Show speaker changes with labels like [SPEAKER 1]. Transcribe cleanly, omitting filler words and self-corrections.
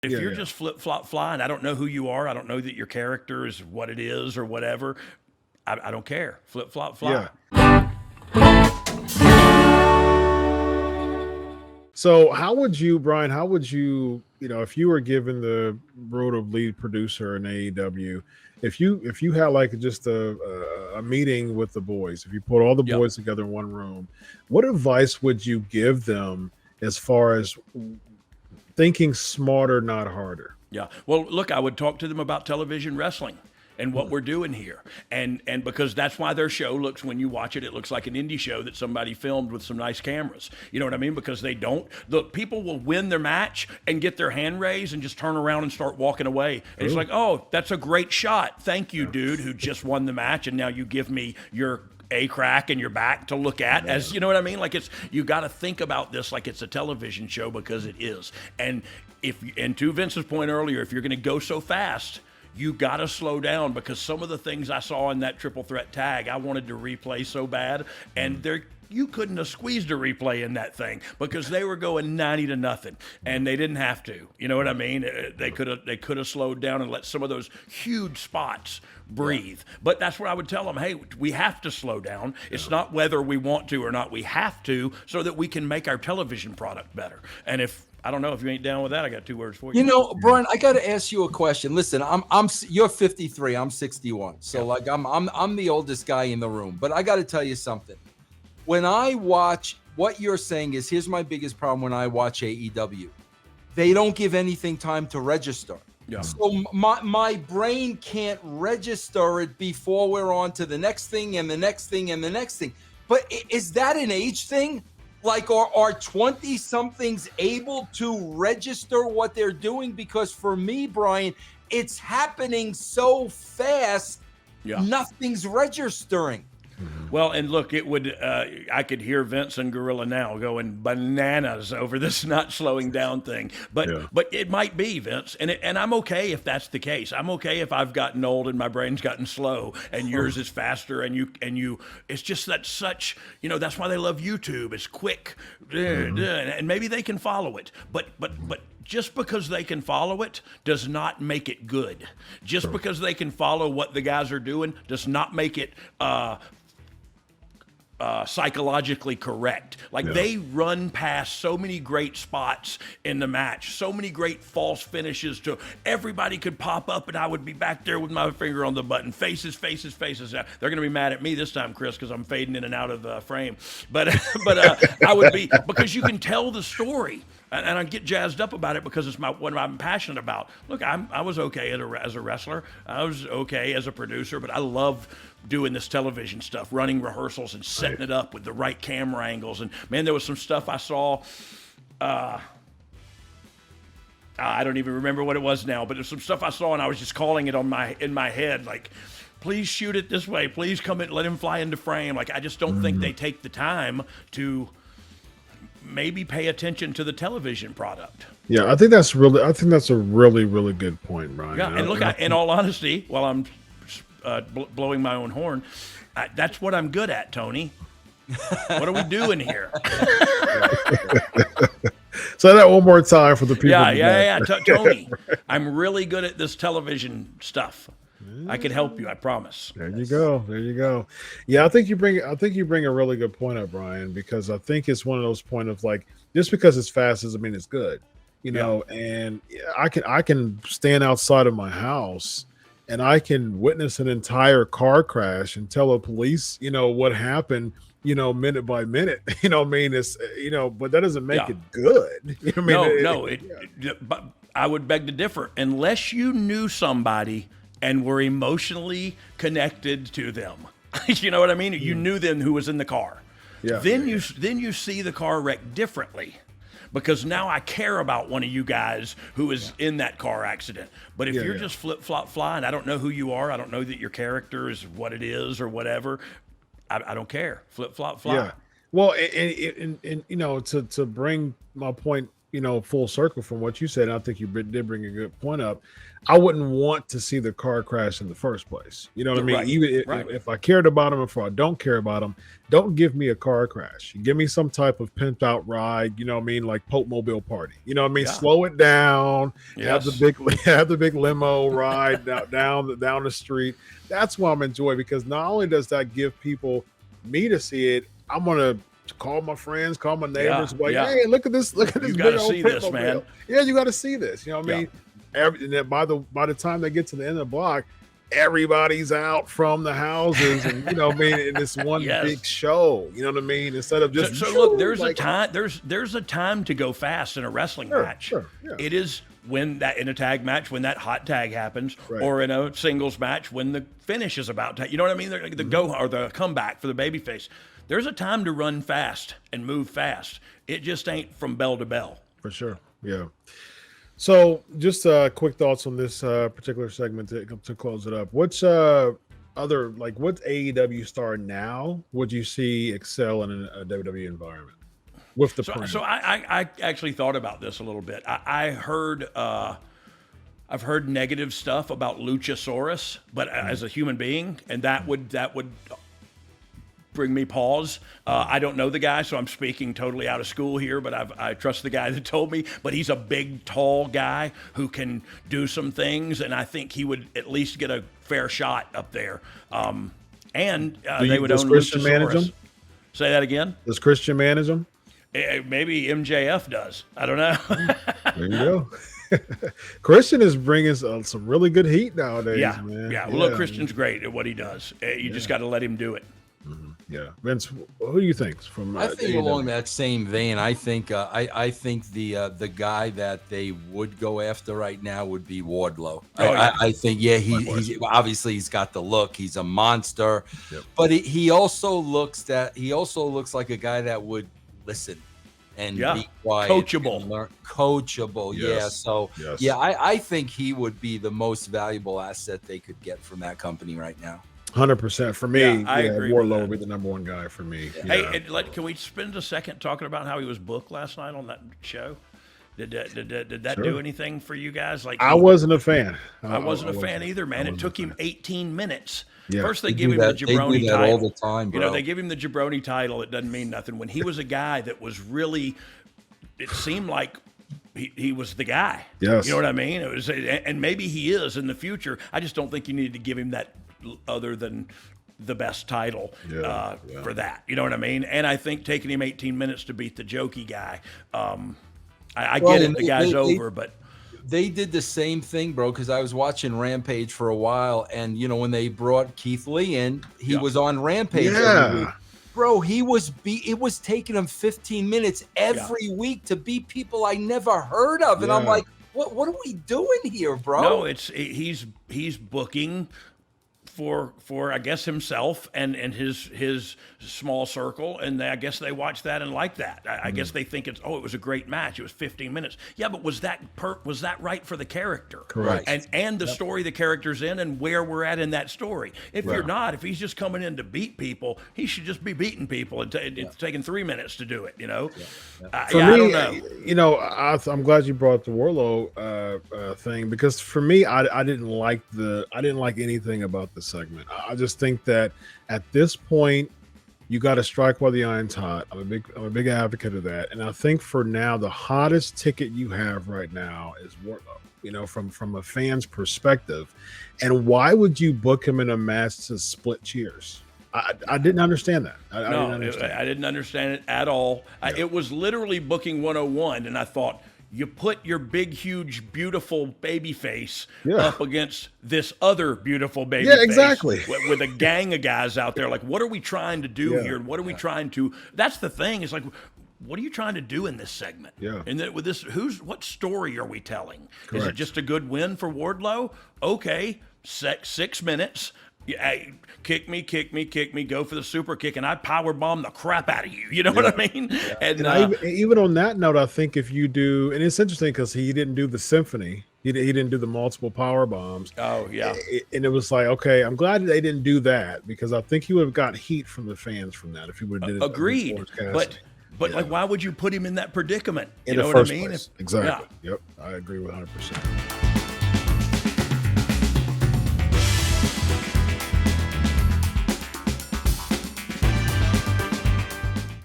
[SPEAKER 1] If you're just flip-flop flying, I don't know who you are. I don't know that your character is what it is or whatever. I don't care. Flip-flop fly.
[SPEAKER 2] So how would you, Brian, if you were given the role of lead producer in AEW, if you had like just a meeting with the boys, if you put all the boys together in one room, what advice would you give them as far as thinking smarter, not harder?
[SPEAKER 1] Yeah. Well, look, I would talk to them about television wrestling and what we're doing here. And because that's why their show looks, when you watch it, it looks like an indie show that somebody filmed with some nice cameras. You know what I mean? Because the people will win their match and get their hand raised and just turn around and start walking away. And it's like, oh, that's a great shot. Thank you, dude, who just won the match. And now you give me your a crack in your back to look at, as you know what I mean? Like, you got to think about this like it's a television show, because it is. And to Vince's point earlier, if you're going to go so fast, you got to slow down, because some of the things I saw in that triple threat tag, I wanted to replay so bad, and you couldn't have squeezed a replay in that thing, because they were going 90-0, and they didn't have to. You know what I mean? They could have slowed down and let some of those huge spots breathe. But that's what I would tell them. Hey, we have to slow down. It's not whether we want to or not. We have to, so that we can make our television product better. And I don't know if you ain't down with that, I got 2 words for you.
[SPEAKER 3] You know, Brian, I got to ask you a question. Listen, you're 53, I'm 61. So like I'm the oldest guy in the room, but I got to tell you something. When I watch, what you're saying is, here's my biggest problem when I watch AEW. They don't give anything time to register. Yeah. So my brain can't register it before we're on to the next thing and the next thing and the next thing. But is that an age thing? Like, are 20-somethings able to register what they're doing? Because for me, Brian, it's happening so fast, nothing's registering.
[SPEAKER 1] Well, and look, it would. I could hear Vince and Gorilla now going bananas over this not slowing down thing. But it might be, Vince, and I'm okay if that's the case. I'm okay if I've gotten old and my brain's gotten slow, and yours is faster, and you. It's just that such. That's why they love YouTube. It's quick, and maybe they can follow it. But just because they can follow it does not make it good. Just because they can follow what the guys are doing does not make it psychologically correct. They run past so many great spots in the match, so many great false finishes to everybody could pop up and I would be back there with my finger on the button. Faces. They're going to be mad at me this time, Chris, because I'm fading in and out of frame. But I would be, because you can tell the story. And I get jazzed up about it because it's what I'm passionate about. Look, I was okay as a wrestler. I was okay as a producer, but I love doing this television stuff, running rehearsals and setting it up with the right camera angles. And man, there was some stuff I saw. I don't even remember what it was now, but there's some stuff I saw and I was just calling it in my head, like, please shoot it this way. Please come in, let him fly into frame. Like, I just don't think they take the time to maybe pay attention to the television product.
[SPEAKER 2] Yeah, I think that's a really, really good point, Brian.
[SPEAKER 1] Yeah, and look, in all honesty, while I'm blowing my own horn, that's what I'm good at, Tony. What are we doing here?
[SPEAKER 2] Say that one more time for the people.
[SPEAKER 1] Yeah. Tony, I'm really good at this television stuff. I can help you, I promise.
[SPEAKER 2] There you go. Yeah, I think you bring a really good point up, Brian, because I think it's one of those points of, like, just because it's fast doesn't mean it's good, know. And I can stand outside of my house and I can witness an entire car crash and tell the police, what happened, minute by minute. It's but that doesn't make it good.
[SPEAKER 1] But I would beg to differ. Unless you knew somebody and were emotionally connected to them. You know what I mean? You knew them who was in the car. Yeah. Then you see the car wreck differently, because now I care about one of you guys who is in that car accident. But if you're just flip-flop flying, I don't know who you are. I don't know that your character is what it is or whatever. I don't care. Flip-flop fly.
[SPEAKER 2] Yeah. Well, and to bring my point full circle from what you said, and I think you did bring a good point up. I wouldn't want to see the car crash in the first place. You know what I mean?
[SPEAKER 1] Right,
[SPEAKER 2] Even
[SPEAKER 1] right.
[SPEAKER 2] if I cared about him, if I don't care about him, don't give me a car crash. Give me some type of pimped out ride. You know what I mean? Like Pope Mobile Party. You know what I mean?
[SPEAKER 1] Yeah.
[SPEAKER 2] Slow it down.
[SPEAKER 1] Yes.
[SPEAKER 2] Have the big limo ride down the street. That's what I'm enjoying, because not only does that give people me to see it, I'm gonna call my friends, call my neighbors, hey, look at this
[SPEAKER 1] You
[SPEAKER 2] big
[SPEAKER 1] gotta
[SPEAKER 2] old
[SPEAKER 1] see this,
[SPEAKER 2] Pimp
[SPEAKER 1] man.
[SPEAKER 2] Mobile. Yeah, you got to see this. You know what I mean? And then by the time they get to the end of the block, everybody's out from the houses, and you know what I mean, in this one
[SPEAKER 1] Yes.
[SPEAKER 2] big show. You know what I mean? Instead of just
[SPEAKER 1] so look, there's a time. There's a time to go fast in a wrestling match.
[SPEAKER 2] Sure, yeah.
[SPEAKER 1] It is when that in a tag match, when that hot tag happens,
[SPEAKER 2] Right.
[SPEAKER 1] or in a singles match when the finish is about to. You know what I mean? The go or the comeback for the babyface. There's a time to run fast and move fast. It just ain't from bell to bell.
[SPEAKER 2] For sure. Yeah. So just quick thoughts on this particular segment to close it up. What's what AEW star now would you see excel in a WWE environment with the
[SPEAKER 1] So I actually thought about this a little bit. I've heard negative stuff about Luchasaurus, but as a human being, and that would bring me pause. I don't know the guy, so I'm speaking totally out of school here, but I trust the guy that told me. But he's a big, tall guy who can do some things, and I think he would at least get a fair shot up there. And they would own
[SPEAKER 2] Christian manage
[SPEAKER 1] Luchasaurus.
[SPEAKER 2] him?
[SPEAKER 1] Say that again?
[SPEAKER 2] Does Christian manage him?
[SPEAKER 1] Maybe MJF does. I don't know.
[SPEAKER 2] There you go. Christian is bringing some really good heat nowadays,
[SPEAKER 1] Yeah,
[SPEAKER 2] man.
[SPEAKER 1] yeah. Well, look, Christian's great at what he does. You just got to let him do it.
[SPEAKER 2] Yeah, Vince, who do you think from?
[SPEAKER 3] I think
[SPEAKER 2] AEW?
[SPEAKER 3] along that same vein, I think the guy that they would go after right now would be Wardlow. I think he's obviously he's got the look. He's a monster, but he also looks like a guy that would listen and be quiet,
[SPEAKER 1] coachable,
[SPEAKER 3] and learn. Coachable.
[SPEAKER 2] Yes.
[SPEAKER 3] Yeah. So
[SPEAKER 2] Yes.
[SPEAKER 3] I think he would be the most valuable asset they could get from that company right now.
[SPEAKER 2] 100% for me.
[SPEAKER 1] Yeah, I agree with
[SPEAKER 2] Wardlow
[SPEAKER 1] that.
[SPEAKER 2] would be the number one guy for me.
[SPEAKER 1] Hey, can we spend a second talking about how he was booked last night on that show? Did that do anything for you guys? Like
[SPEAKER 2] I wasn't a fan.
[SPEAKER 1] I wasn't a fan either, man. It took him 18 minutes.
[SPEAKER 2] Yeah.
[SPEAKER 1] First, they give him the
[SPEAKER 3] They do
[SPEAKER 1] jabroni
[SPEAKER 3] that
[SPEAKER 1] title
[SPEAKER 3] all the time, bro.
[SPEAKER 1] they give him the jabroni title. It doesn't mean nothing. When he was a guy that was really, it seemed like he was the guy.
[SPEAKER 2] Yes.
[SPEAKER 1] You know what I mean? It was, and maybe he is in the future. I just don't think you needed to give him that other than the best title for that. You know what I mean? And I think taking him 18 minutes to beat the jokey guy, I get it, the guy's over, but
[SPEAKER 3] they did the same thing, bro, because I was watching Rampage for a while, and when they brought Keith Lee in, he was on Rampage every week. Bro, it was taking him 15 minutes every week to beat people I never heard of. And I'm like, what are we doing here, bro?
[SPEAKER 1] No, he's booking for I guess himself and his small circle, and I guess they watch that and like that. I guess they think it was a great match. It was 15 minutes. Yeah, but was that right for the character?
[SPEAKER 2] Correct.
[SPEAKER 1] And the story the character's in and where we're at in that story. If if he's just coming in to beat people, he should just be beating people. It's taking 3 minutes to do it.
[SPEAKER 2] For me,
[SPEAKER 1] I don't know.
[SPEAKER 2] I'm glad you brought the Wardlow thing, because for me, I didn't like anything about the segment. I just think that at this point, you got to strike while the iron's hot. I'm a big advocate of that, and I think for now, the hottest ticket you have right now is Wardlow. From a fan's perspective, and why would you book him in a match to split cheers? I didn't understand that.
[SPEAKER 1] I didn't understand it at all. It was literally booking 101, and I thought, you put your big, huge, beautiful baby face up against this other beautiful baby face.
[SPEAKER 2] Exactly.
[SPEAKER 1] With a gang of guys out there. Like, what are we trying to do here? And what are we trying to... That's the thing. It's like, what are you trying to do in this segment? Yeah. And then with this, what story are we telling? Correct. Is it just a good win for Wardlow? Okay, 6 minutes. Kick me, go for the super kick, and I power bomb the crap out of you. You know what I mean?
[SPEAKER 2] Yeah. And even on that note, I think if you do, and it's interesting because he didn't do the symphony, he didn't do the multiple power bombs.
[SPEAKER 1] Oh yeah,
[SPEAKER 2] and it was like, okay, I'm glad they didn't do that, because I think he would have got heat from the fans from that if he would have did it.
[SPEAKER 1] Agreed, But like, why would you put him in that predicament?
[SPEAKER 2] In
[SPEAKER 1] You
[SPEAKER 2] the
[SPEAKER 1] know what I
[SPEAKER 2] first
[SPEAKER 1] mean?
[SPEAKER 2] place. Exactly. Yep. I agree with 100%.